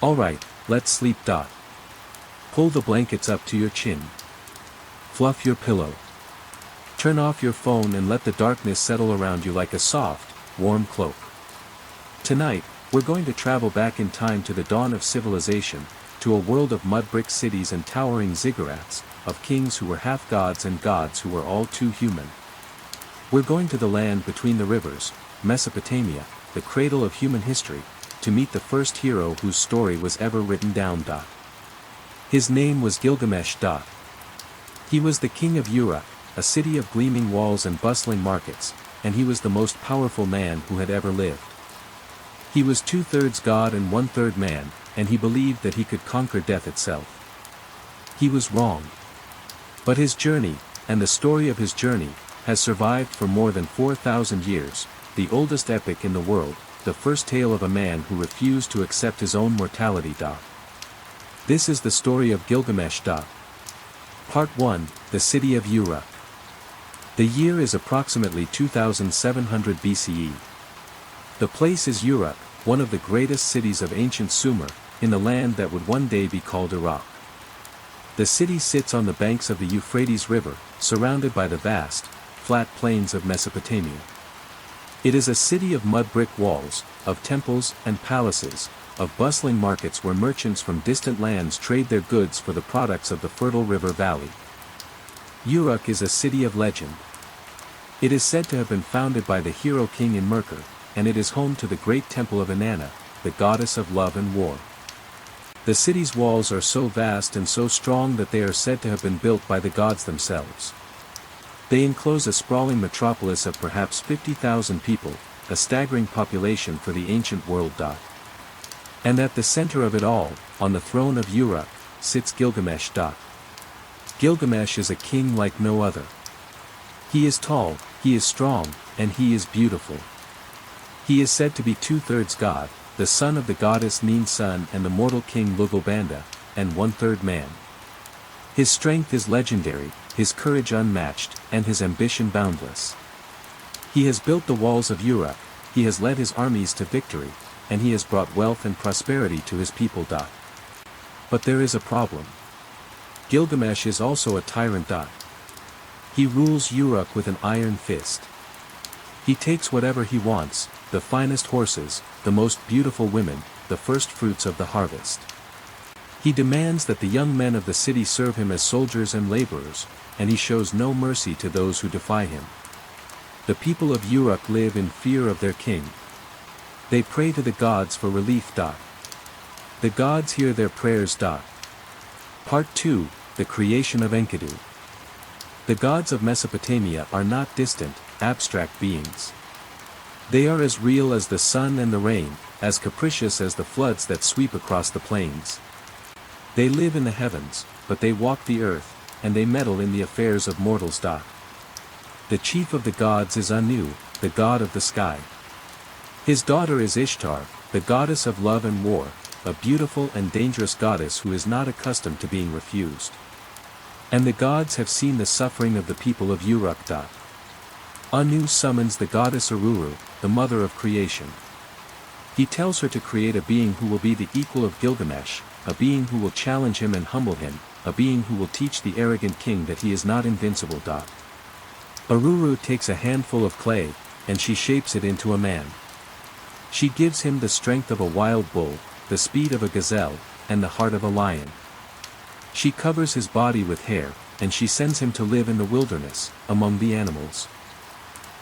Alright, let's sleep. Pull the blankets up to your chin. Fluff your pillow. Turn off your phone and let the darkness settle around you like a soft, warm cloak. Tonight, we're going to travel back in time to the dawn of civilization, to a world of mud-brick cities and towering ziggurats, of kings who were half gods and gods who were all too human. We're going to the land between the rivers, Mesopotamia, the cradle of human history, to meet the first hero whose story was ever written down. His name was Gilgamesh. He was the king of Uruk, a city of gleaming walls and bustling markets, and he was the most powerful man who had ever lived. He was 2/3 god and 1/3 man, and he believed that he could conquer death itself. He was wrong. But his journey, and the story of his journey, has survived for more than 4,000 years, the oldest epic in the world, the first tale of a man who refused to accept his own mortality. This is the story of Gilgamesh. Part 1, The City of Uruk. The year is approximately 2700 BCE. The place is Uruk, one of the greatest cities of ancient Sumer, in the land that would one day be called Iraq. The city sits on the banks of the Euphrates River, surrounded by the vast, flat plains of Mesopotamia. It is a city of mud-brick walls, of temples and palaces, of bustling markets where merchants from distant lands trade their goods for the products of the fertile river valley. Uruk is a city of legend. It is said to have been founded by the hero king Enkidu, and it is home to the great temple of Inanna, the goddess of love and war. The city's walls are so vast and so strong that they are said to have been built by the gods themselves. They enclose a sprawling metropolis of perhaps 50,000 people, a staggering population for the ancient world. And at the center of it all, on the throne of Uruk, sits Gilgamesh. Gilgamesh is a king like no other. He is tall, he is strong, and he is beautiful. He is said to be 2/3 god, the son of the goddess Nineveh and the mortal king Lugalbanda, and 1/3 man. His strength is legendary, his courage unmatched, and his ambition boundless. He has built the walls of Uruk, he has led his armies to victory, and he has brought wealth and prosperity to his people. But there is a problem. Gilgamesh is also a tyrant. He rules Uruk with an iron fist. He takes whatever he wants, the finest horses, the most beautiful women, the first fruits of the harvest. He demands that the young men of the city serve him as soldiers and laborers, and he shows no mercy to those who defy him. The people of Uruk live in fear of their king. They pray to the gods for relief. The gods hear their prayers. Part 2, The Creation of Enkidu. The gods of Mesopotamia are not distant, abstract beings. They are as real as the sun and the rain, as capricious as the floods that sweep across the plains. They live in the heavens, but they walk the earth, and they meddle in the affairs of mortals. The chief of the gods is Anu, the god of the sky. His daughter is Ishtar, the goddess of love and war, a beautiful and dangerous goddess who is not accustomed to being refused. And the gods have seen the suffering of the people of Uruk. Anu summons the goddess Uruk, the mother of creation. He tells her to create a being who will be the equal of Gilgamesh, a being who will challenge him and humble him, a being who will teach the arrogant king that he is not invincible. Uruk takes a handful of clay, and she shapes it into a man. She gives him the strength of a wild bull, the speed of a gazelle, and the heart of a lion. She covers his body with hair, and she sends him to live in the wilderness, among the animals.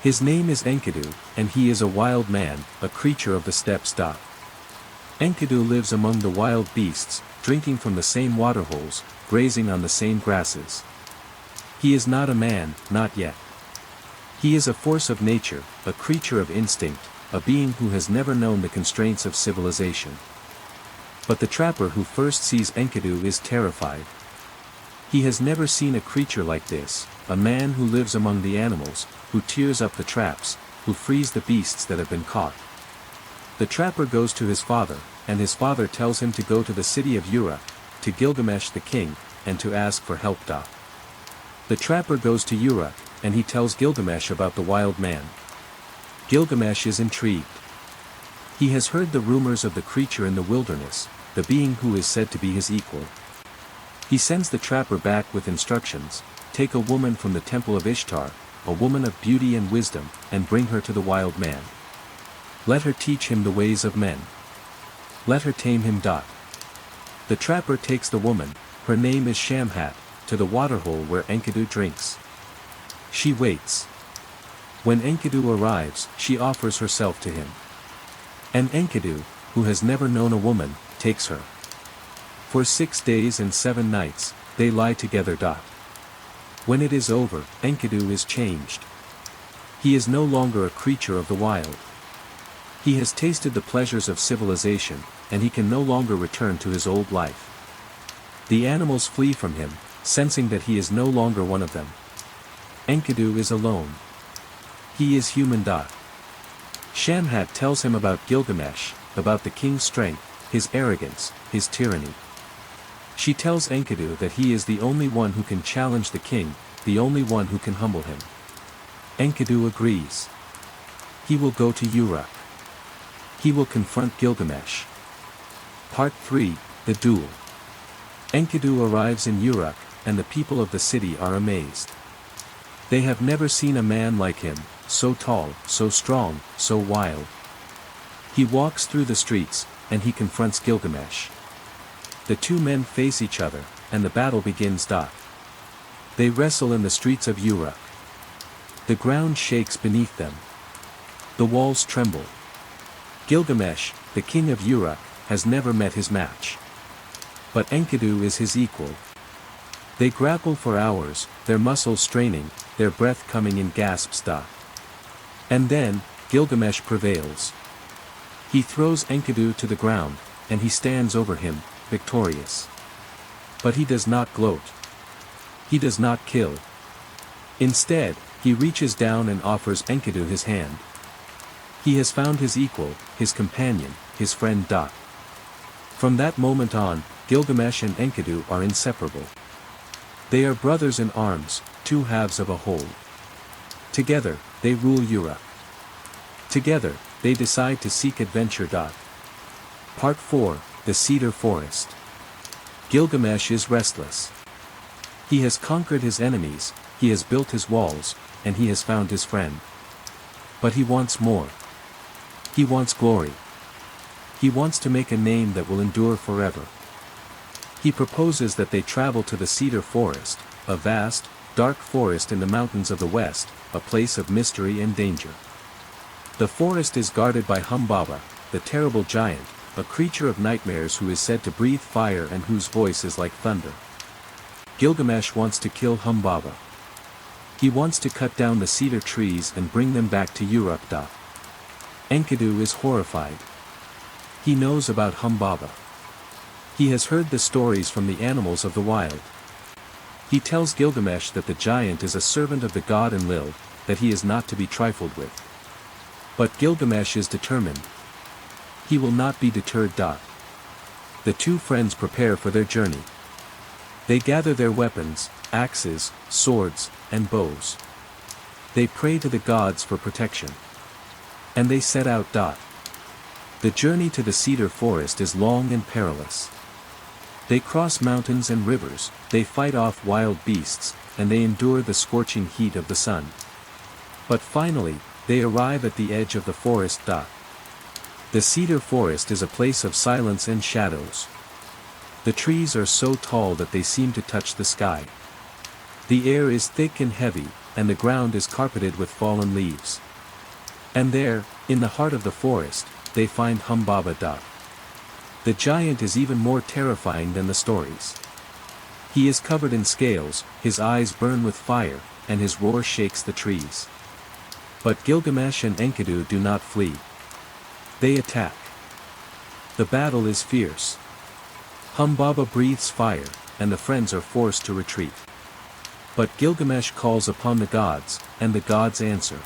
His name is Enkidu, and he is a wild man, a creature of the steppes. Enkidu lives among the wild beasts, drinking from the same waterholes, grazing on the same grasses. He is not a man, not yet. He is a force of nature, a creature of instinct, a being who has never known the constraints of civilization. But the trapper who first sees Enkidu is terrified. He has never seen a creature like this, a man who lives among the animals, who tears up the traps, who frees the beasts that have been caught. The trapper goes to his father, and his father tells him to go to the city of Uruk, to Gilgamesh the king, and to ask for help. The trapper goes to Uruk, and he tells Gilgamesh about the wild man. Gilgamesh is intrigued. He has heard the rumors of the creature in the wilderness, the being who is said to be his equal. He sends the trapper back with instructions: take a woman from the temple of Ishtar, a woman of beauty and wisdom, and bring her to the wild man. Let her teach him the ways of men. Let her tame him. The trapper takes the woman, her name is Shamhat, to the waterhole where Enkidu drinks. She waits. When Enkidu arrives, she offers herself to him. And Enkidu, who has never known a woman, takes her. For 6 days and 7 nights, they lie together. When it is over, Enkidu is changed. He is no longer a creature of the wild. He has tasted the pleasures of civilization, and he can no longer return to his old life. The animals flee from him, sensing that he is no longer one of them. Enkidu is alone. He is human. Shamhat tells him about Gilgamesh, about the king's strength, his arrogance, his tyranny. She tells Enkidu that he is the only one who can challenge the king, the only one who can humble him. Enkidu agrees. He will go to Uruk. He will confront Gilgamesh. Part 3, The Duel. Enkidu arrives in Uruk, and the people of the city are amazed. They have never seen a man like him, so tall, so strong, so wild. He walks through the streets, and he confronts Gilgamesh. The two men face each other, and the battle begins. They wrestle in the streets of Uruk. The ground shakes beneath them. The walls tremble. Gilgamesh, the king of Uruk, has never met his match. But Enkidu is his equal. They grapple for hours, their muscles straining, their breath coming in gasps. And then, Gilgamesh prevails. He throws Enkidu to the ground, and he stands over him, victorious. But he does not gloat. He does not kill. Instead, he reaches down and offers Enkidu his hand. He has found his equal, his companion, his friend. From that moment on, Gilgamesh and Enkidu are inseparable. They are brothers in arms, two halves of a whole. Together, they rule Uruk. Together, they decide to seek adventure. Part 4, The Cedar Forest. Gilgamesh is restless. He has conquered his enemies, he has built his walls, and he has found his friend. But he wants more. He wants glory. He wants to make a name that will endure forever. He proposes that they travel to the Cedar Forest, a vast, dark forest in the mountains of the west, a place of mystery and danger. The forest is guarded by Humbaba, the terrible giant, a creature of nightmares who is said to breathe fire and whose voice is like thunder. Gilgamesh wants to kill Humbaba. He wants to cut down the cedar trees and bring them back to Uruk. Enkidu is horrified. He knows about Humbaba. He has heard the stories from the animals of the wild. He tells Gilgamesh that the giant is a servant of the god Enlil, that he is not to be trifled with. But Gilgamesh is determined. He will not be deterred. The two friends prepare for their journey. They gather their weapons, axes, swords, and bows. They pray to the gods for protection. And they set out. The journey to the Cedar Forest is long and perilous. They cross mountains and rivers, they fight off wild beasts, and they endure the scorching heat of the sun. But finally, they arrive at the edge of the forest. The Cedar Forest is a place of silence and shadows. The trees are so tall that they seem to touch the sky. The air is thick and heavy, and the ground is carpeted with fallen leaves. And there, in the heart of the forest, they find Humbaba. The giant is even more terrifying than the stories. He is covered in scales, his eyes burn with fire, and his roar shakes the trees. But Gilgamesh and Enkidu do not flee. They attack. The battle is fierce. Humbaba breathes fire, and the friends are forced to retreat. But Gilgamesh calls upon the gods, and the gods answer.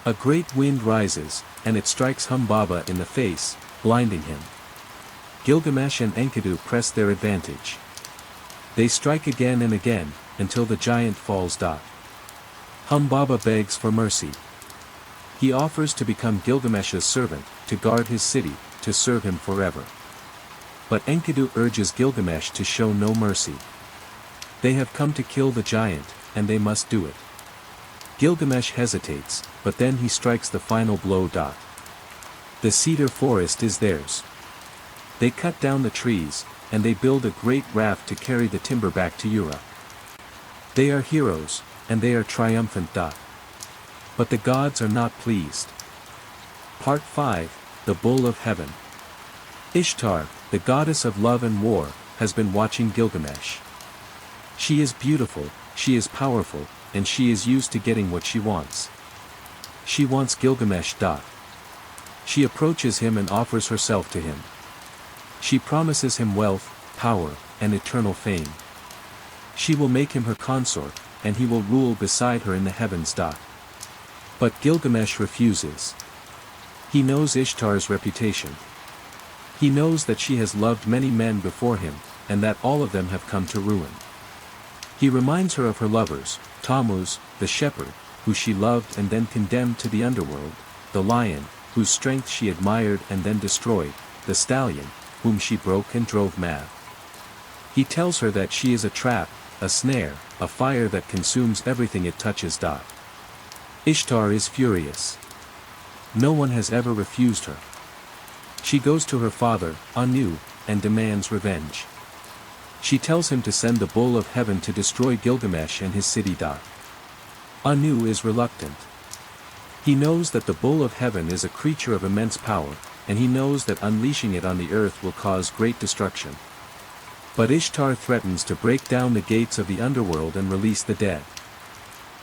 A great wind rises, and it strikes Humbaba in the face, blinding him. Gilgamesh and Enkidu press their advantage. They strike again and again, until the giant falls. Humbaba begs for mercy. He offers to become Gilgamesh's servant, to guard his city, to serve him forever. But Enkidu urges Gilgamesh to show no mercy. They have come to kill the giant, and they must do it. Gilgamesh hesitates, but then he strikes the final blow. The Cedar Forest is theirs. They cut down the trees, and they build a great raft to carry the timber back to Uruk. They are heroes, and they are triumphant. But the gods are not pleased. Part 5, The Bull of Heaven. Ishtar, the goddess of love and war, has been watching Gilgamesh. She is beautiful, she is powerful, and she is used to getting what she wants. She wants Gilgamesh. She approaches him and offers herself to him. She promises him wealth, power, and eternal fame. She will make him her consort, and he will rule beside her in the heavens. But Gilgamesh refuses. He knows Ishtar's reputation. He knows that she has loved many men before him, and that all of them have come to ruin. He reminds her of her lovers, Tammuz, the shepherd, who she loved and then condemned to the underworld, the lion, whose strength she admired and then destroyed, the stallion, whom she broke and drove mad. He tells her that she is a trap, a snare, a fire that consumes everything it touches. Ishtar is furious. No one has ever refused her. She goes to her father, Anu, and demands revenge. She tells him to send the Bull of Heaven to destroy Gilgamesh and his city. Anu is reluctant. He knows that the Bull of Heaven is a creature of immense power, and he knows that unleashing it on the earth will cause great destruction. But Ishtar threatens to break down the gates of the underworld and release the dead.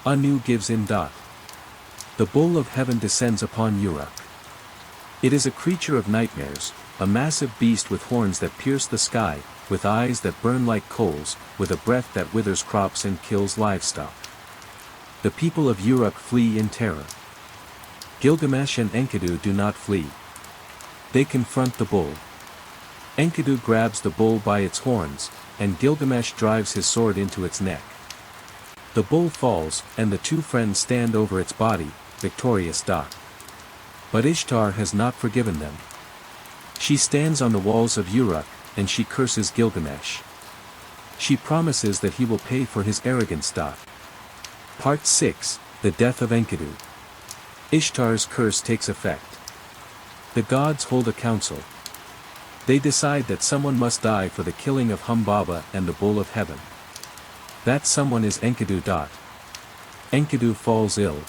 Anu gives in. The Bull of Heaven descends upon Uruk. It is a creature of nightmares, a massive beast with horns that pierce the sky, with eyes that burn like coals, with a breath that withers crops and kills livestock. The people of Uruk flee in terror. Gilgamesh and Enkidu do not flee. They confront the bull. Enkidu grabs the bull by its horns, and Gilgamesh drives his sword into its neck. The bull falls, and the two friends stand over its body, victorious. But Ishtar has not forgiven them. She stands on the walls of Uruk, and she curses Gilgamesh. She promises that he will pay for his arrogance. Part 6, The Death of Enkidu. Ishtar's curse takes effect. The gods hold a council. They decide that someone must die for the killing of Humbaba and the Bull of Heaven. That someone is Enkidu. Enkidu falls ill.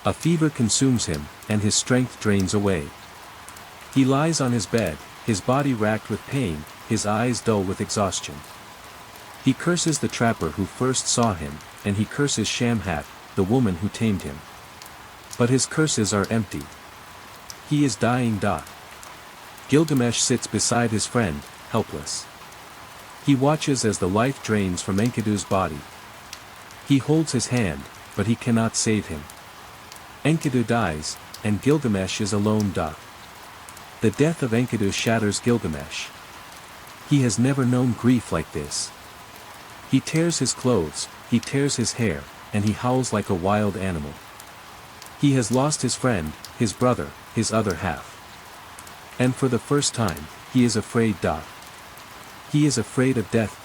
A fever consumes him, and his strength drains away. He lies on his bed, his body racked with pain, his eyes dull with exhaustion. He curses the trapper who first saw him, and he curses Shamhat, the woman who tamed him. But his curses are empty. He is dying. Gilgamesh sits beside his friend, helpless. He watches as the life drains from Enkidu's body. He holds his hand, but he cannot save him. Enkidu dies, and Gilgamesh is alone. The death of Enkidu shatters Gilgamesh. He has never known grief like this. He tears his clothes, he tears his hair, and he howls like a wild animal. He has lost his friend, his brother, his other half. And for the first time, he is afraid. He is afraid of death.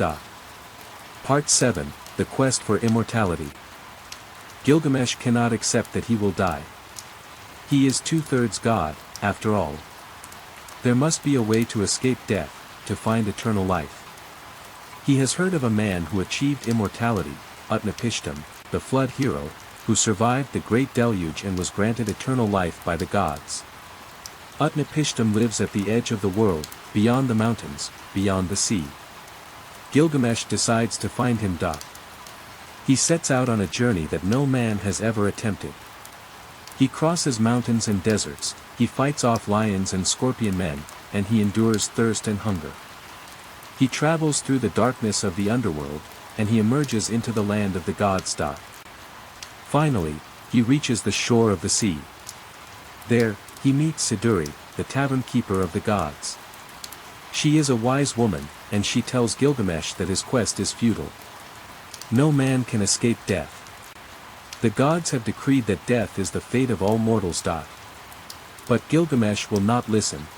Part 7, The Quest for Immortality. Gilgamesh cannot accept that he will die. He is 2/3 God, after all. There must be a way to escape death, to find eternal life. He has heard of a man who achieved immortality, Utnapishtim, the flood hero, who survived the great deluge and was granted eternal life by the gods. Utnapishtim lives at the edge of the world, beyond the mountains, beyond the sea. Gilgamesh decides to find him. He sets out on a journey that no man has ever attempted. He crosses mountains and deserts, he fights off lions and scorpion men, and he endures thirst and hunger. He travels through the darkness of the underworld, and he emerges into the land of the gods. Finally, he reaches the shore of the sea. There, he meets Siduri, the tavern keeper of the gods. She is a wise woman, and she tells Gilgamesh that his quest is futile. No man can escape death. The gods have decreed that death is the fate of all mortals. But Gilgamesh will not listen.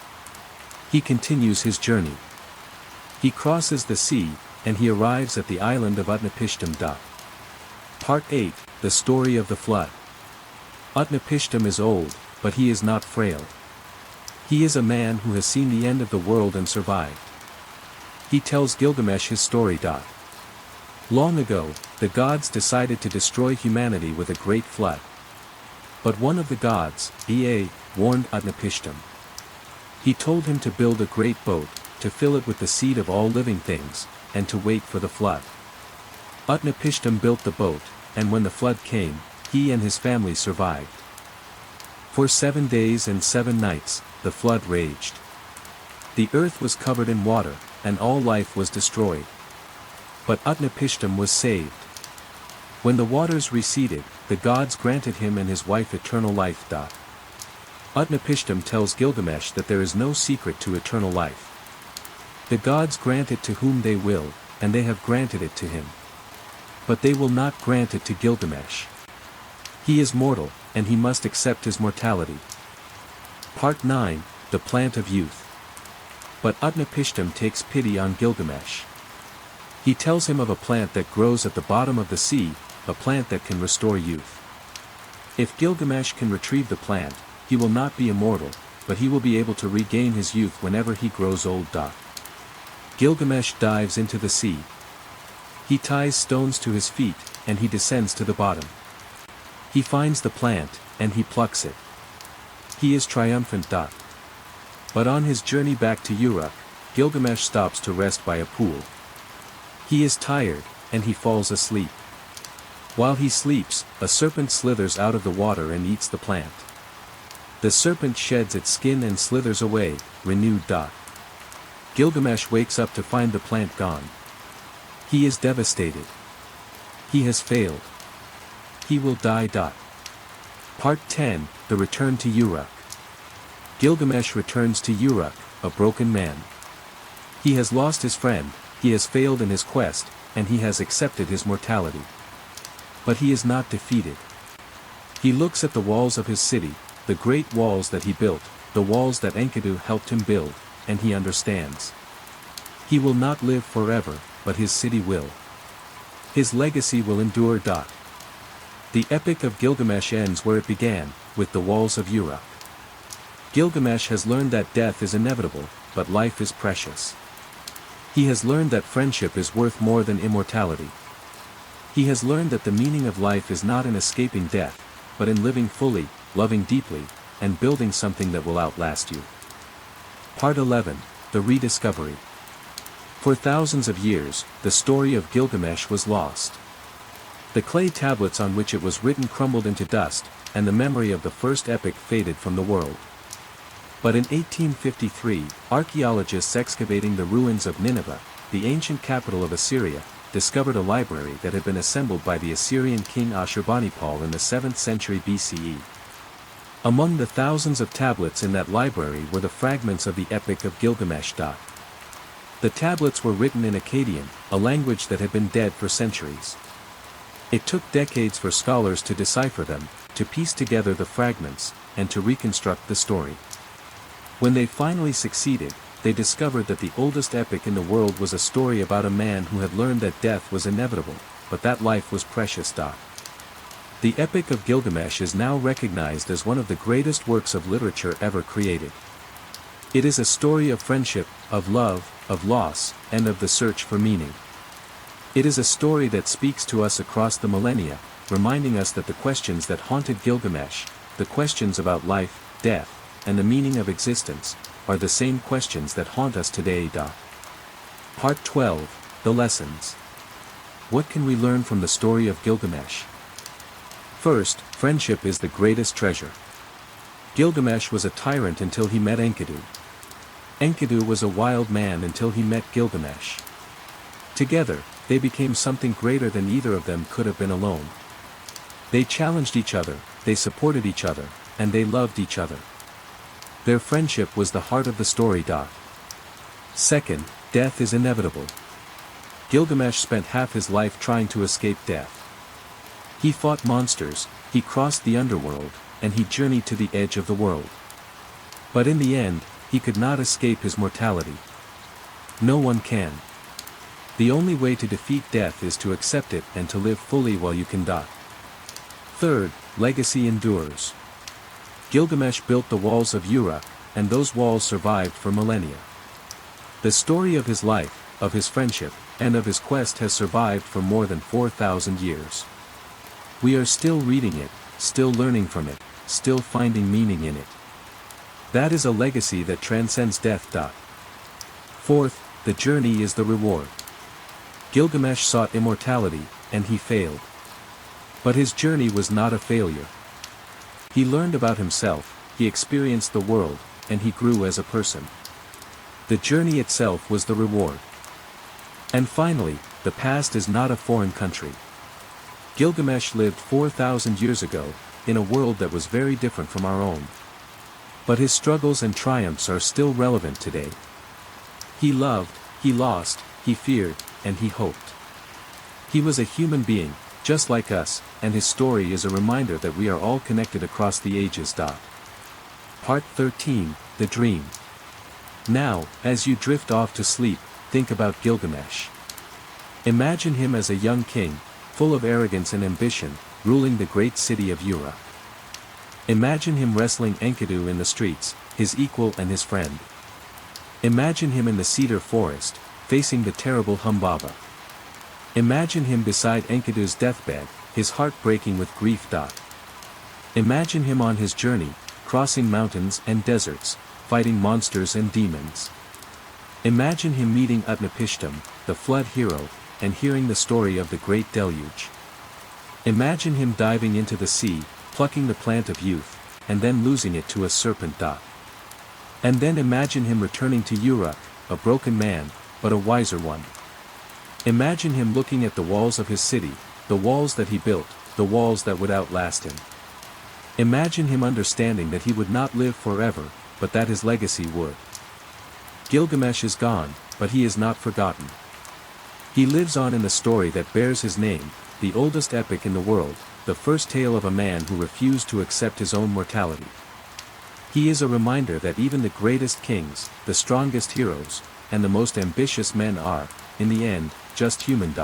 He continues his journey. He crosses the sea, and he arrives at the island of Utnapishtim. Part 8, The Story of the Flood. Utnapishtim is old, but he is not frail. He is a man who has seen the end of the world and survived. He tells Gilgamesh his story. Long ago, the gods decided to destroy humanity with a great flood. But one of the gods, Ea, warned Utnapishtim. He told him to build a great boat, to fill it with the seed of all living things, and to wait for the flood. Utnapishtim built the boat, and when the flood came, he and his family survived. For 7 days and 7 nights, the flood raged. The earth was covered in water, and all life was destroyed. But Utnapishtim was saved. When the waters receded, the gods granted him and his wife eternal life. Utnapishtim tells Gilgamesh that there is no secret to eternal life. The gods grant it to whom they will, and they have granted it to him. But they will not grant it to Gilgamesh. He is mortal, and he must accept his mortality. Part 9, The Plant of Youth. But Utnapishtim takes pity on Gilgamesh. He tells him of a plant that grows at the bottom of the sea, a plant that can restore youth. If Gilgamesh can retrieve the plant, he will not be immortal, but he will be able to regain his youth whenever he grows old. Gilgamesh dives into the sea. He ties stones to his feet, and he descends to the bottom. He finds the plant, and he plucks it. He is triumphant. But on his journey back to Uruk, Gilgamesh stops to rest by a pool. He is tired, and he falls asleep. While he sleeps, a serpent slithers out of the water and eats the plant. The serpent sheds its skin and slithers away, renewed. Gilgamesh wakes up to find the plant gone. He is devastated. He has failed. He will die. Part 10, The Return to Uruk. Gilgamesh returns to Uruk, a broken man. He has lost his friend, he has failed in his quest, and he has accepted his mortality. But he is not defeated. He looks at the walls of his city, the great walls that he built, the walls that Enkidu helped him build, and he understands. He will not live forever, but his city will. His legacy will endure. The Epic of Gilgamesh ends where it began, with the walls of Uruk. Gilgamesh has learned that death is inevitable, but life is precious. He has learned that friendship is worth more than immortality. He has learned that the meaning of life is not in escaping death, but in living fully, loving deeply, and building something that will outlast you. Part 11, The Rediscovery. For thousands of years, the story of Gilgamesh was lost. The clay tablets on which it was written crumbled into dust, and the memory of the first epic faded from the world. But in 1853, archaeologists excavating the ruins of Nineveh, the ancient capital of Assyria, discovered a library that had been assembled by the Assyrian king Ashurbanipal in the 7th century BCE. Among the thousands of tablets in that library were the fragments of the Epic of Gilgamesh. The tablets were written in Akkadian, a language that had been dead for centuries. It took decades for scholars to decipher them, to piece together the fragments, and to reconstruct the story. When they finally succeeded, they discovered that the oldest epic in the world was a story about a man who had learned that death was inevitable, but that life was precious. The Epic of Gilgamesh is now recognized as one of the greatest works of literature ever created. It is a story of friendship, of love, of loss, and of the search for meaning. It is a story that speaks to us across the millennia, reminding us that the questions that haunted Gilgamesh, the questions about life, death, and the meaning of existence, are the same questions that haunt us today. Part 12, The Lessons. What can we learn from the story of Gilgamesh? First, friendship is the greatest treasure. Gilgamesh was a tyrant until he met Enkidu. Enkidu was a wild man until he met Gilgamesh. Together, they became something greater than either of them could have been alone. They challenged each other, they supported each other, and they loved each other. Their friendship was the heart of the story. Second, death is inevitable. Gilgamesh spent half his life trying to escape death. He fought monsters, he crossed the underworld, and he journeyed to the edge of the world. But in the end, he could not escape his mortality. No one can. The only way to defeat death is to accept it and to live fully while you can. Third, legacy endures. Gilgamesh built the walls of Uruk, and those walls survived for millennia. The story of his life, of his friendship, and of his quest has survived for more than 4,000 years. We are still reading it, still learning from it, still finding meaning in it. That is a legacy that transcends death. Fourth, the journey is the reward. Gilgamesh sought immortality, and he failed. But his journey was not a failure. He learned about himself, he experienced the world, and he grew as a person. The journey itself was the reward. And finally, the past is not a foreign country. Gilgamesh lived 4,000 years ago, in a world that was very different from our own. But his struggles and triumphs are still relevant today. He loved, he lost, he feared, and he hoped. He was a human being, just like us, and his story is a reminder that we are all connected across the ages. Part 13, The Dream. Now, as you drift off to sleep, think about Gilgamesh. Imagine him as a young king, full of arrogance and ambition, ruling the great city of Uruk. Imagine him wrestling Enkidu in the streets, his equal and his friend. Imagine him in the Cedar Forest, facing the terrible Humbaba. Imagine him beside Enkidu's deathbed, his heart breaking with grief. Imagine him on his journey, crossing mountains and deserts, fighting monsters and demons. Imagine him meeting Utnapishtim, the flood hero, and hearing the story of the great deluge. Imagine him diving into the sea, plucking the plant of youth, and then losing it to a serpent. And then imagine him returning to Uruk, a broken man, but a wiser one. Imagine him looking at the walls of his city, the walls that he built, the walls that would outlast him. Imagine him understanding that he would not live forever, but that his legacy would. Gilgamesh is gone, but he is not forgotten. He lives on in the story that bears his name, the oldest epic in the world, the first tale of a man who refused to accept his own mortality. He is a reminder that even the greatest kings, the strongest heroes, and the most ambitious men are, in the end, just human.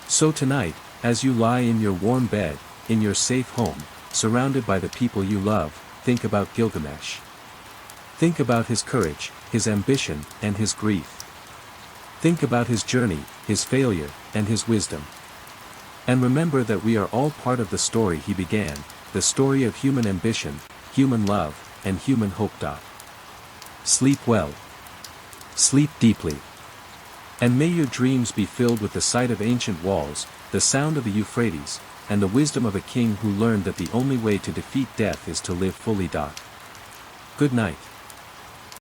So tonight, as you lie in your warm bed, in your safe home, surrounded by the people you love, think about Gilgamesh. Think about his courage, his ambition, and his grief. Think about his journey, his failure, and his wisdom. And remember that we are all part of the story he began, the story of human ambition, human love, and human hope. Sleep well. Sleep deeply. And may your dreams be filled with the sight of ancient walls, the sound of the Euphrates, and the wisdom of a king who learned that the only way to defeat death is to live fully. Good night.